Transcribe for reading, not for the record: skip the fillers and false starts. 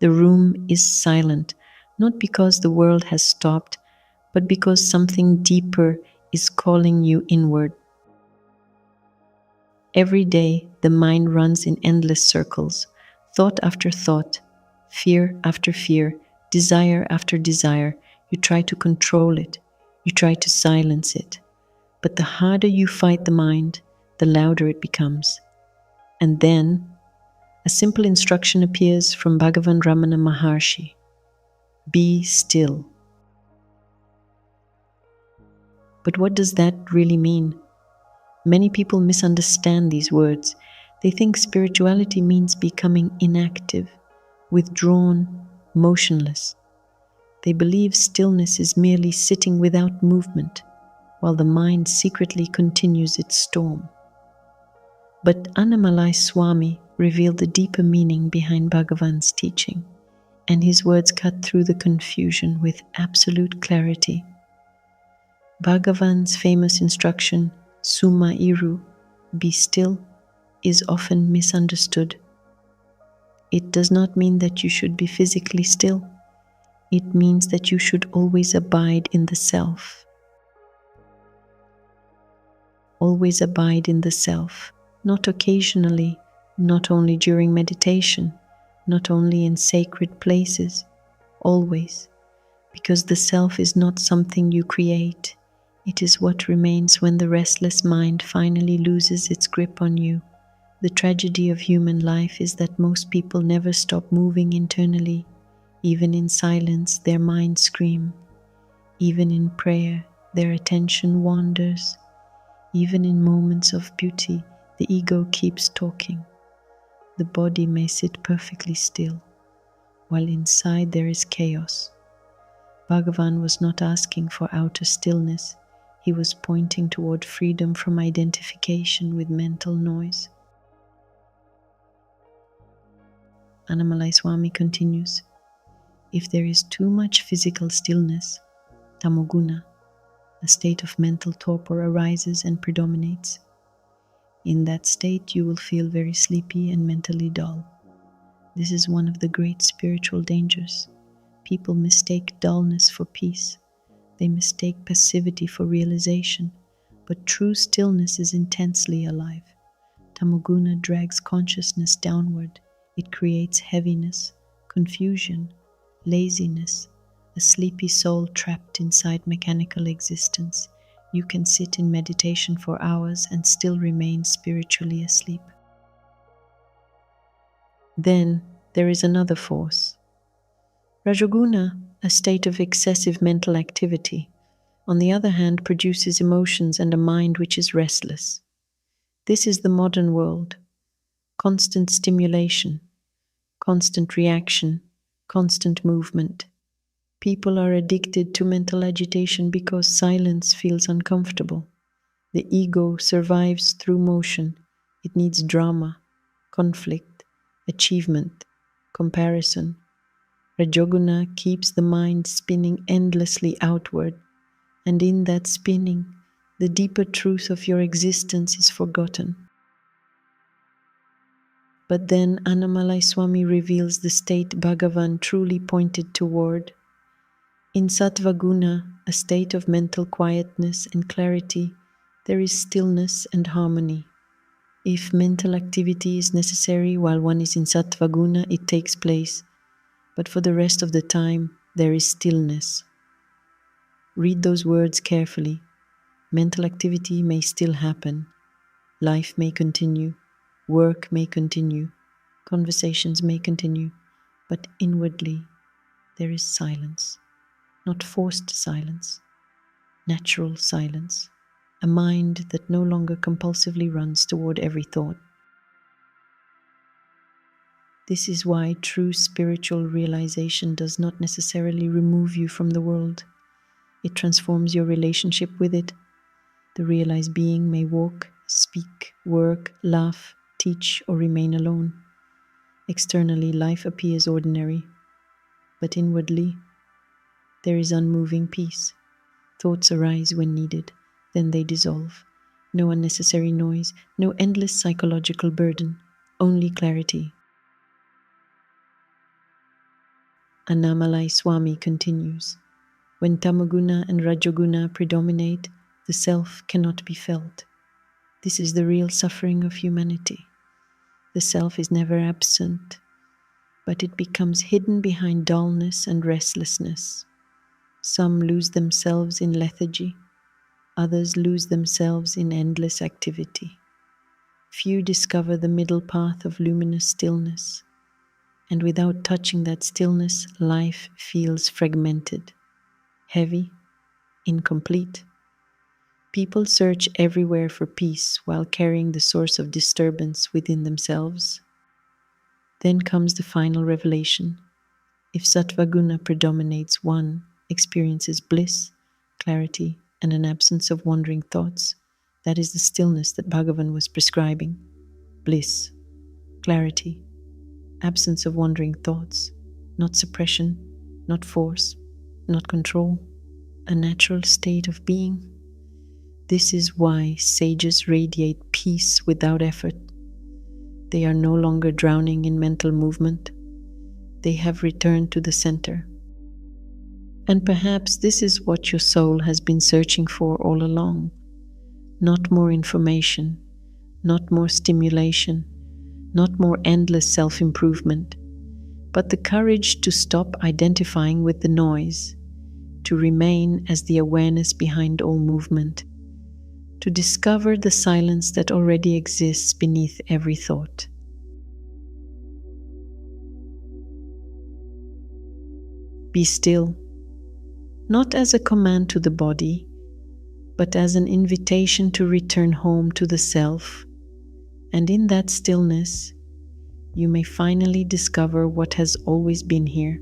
The room is silent, not because the world has stopped, but because something deeper is calling you inward. Every day, the mind runs in endless circles, thought after thought, fear after fear, desire after desire. You try to control it, you try to silence it. But the harder you fight the mind, the louder it becomes. And then, a simple instruction appears from Bhagavan Ramana Maharshi: be still. But what does that really mean? Many people misunderstand these words. They think spirituality means becoming inactive, withdrawn, motionless. They believe stillness is merely sitting without movement, while the mind secretly continues its storm. But Annamalai Swami revealed the deeper meaning behind Bhagavan's teaching, and his words cut through the confusion with absolute clarity. Bhagavan's famous instruction, summa, be still, is often misunderstood. It does not mean that you should be physically still. It means that you should always abide in the self. Always abide in the self, not occasionally, not only during meditation, not only in sacred places, always, because the self is not something you create. It is what remains when the restless mind finally loses its grip on you. The tragedy of human life is that most people never stop moving internally. Even in silence, their minds scream. Even in prayer, their attention wanders. Even in moments of beauty, the ego keeps talking. The body may sit perfectly still, while inside there is chaos. Bhagavan was not asking for outer stillness. He was pointing toward freedom from identification with mental noise. Annamalai Swami continues, if there is too much physical stillness, tamoguna, a state of mental torpor, arises and predominates. In that state, you will feel very sleepy and mentally dull. This is one of the great spiritual dangers. People mistake dullness for peace. They mistake passivity for realization. But true stillness is intensely alive. Tamoguna drags consciousness downward. It creates heaviness, confusion, laziness, a sleepy soul trapped inside mechanical existence. You can sit in meditation for hours and still remain spiritually asleep. Then there is another force. Rajoguna, a state of excessive mental activity, on the other hand, produces emotions and a mind which is restless. This is the modern world. Constant stimulation, constant reaction, constant movement. People are addicted to mental agitation because silence feels uncomfortable. The ego survives through motion. It needs drama, conflict, achievement, comparison. Rajoguna keeps the mind spinning endlessly outward, and in that spinning, the deeper truth of your existence is forgotten. But then Annamalai Swami reveals the state Bhagavan truly pointed toward. In Sattvaguna, a state of mental quietness and clarity, there is stillness and harmony. If mental activity is necessary while one is in Sattvaguna, it takes place, but for the rest of the time, there is stillness. Read those words carefully. Mental activity may still happen. Life may continue. Work may continue. Conversations may continue. But inwardly, there is silence. Not forced silence. Natural silence. A mind that no longer compulsively runs toward every thought. This is why true spiritual realization does not necessarily remove you from the world. It transforms your relationship with it. The realized being may walk, speak, work, laugh, teach, or remain alone. Externally, life appears ordinary, but inwardly, there is unmoving peace. Thoughts arise when needed, then they dissolve. No unnecessary noise, no endless psychological burden, only clarity. Annamalai Swami continues, when tamaguna and rajoguna predominate, the self cannot be felt. This is the real suffering of humanity. The self is never absent, but it becomes hidden behind dullness and restlessness. Some lose themselves in lethargy, others lose themselves in endless activity. Few discover the middle path of luminous stillness, and without touching that stillness, life feels fragmented, heavy, incomplete. People search everywhere for peace while carrying the source of disturbance within themselves. Then comes the final revelation. If sattva guna predominates, one experiences bliss, clarity, and an absence of wandering thoughts. That is the stillness that Bhagavan was prescribing. Bliss, clarity, absence of wandering thoughts, not suppression, not force, not control, a natural state of being. This is why sages radiate peace without effort. They are no longer drowning in mental movement. They have returned to the center. And perhaps this is what your soul has been searching for all along. Not more information, not more stimulation, not more endless self-improvement, but the courage to stop identifying with the noise, to remain as the awareness behind all movement, to discover the silence that already exists beneath every thought. Be still, not as a command to the body, but as an invitation to return home to the self, and in that stillness, you may finally discover what has always been here.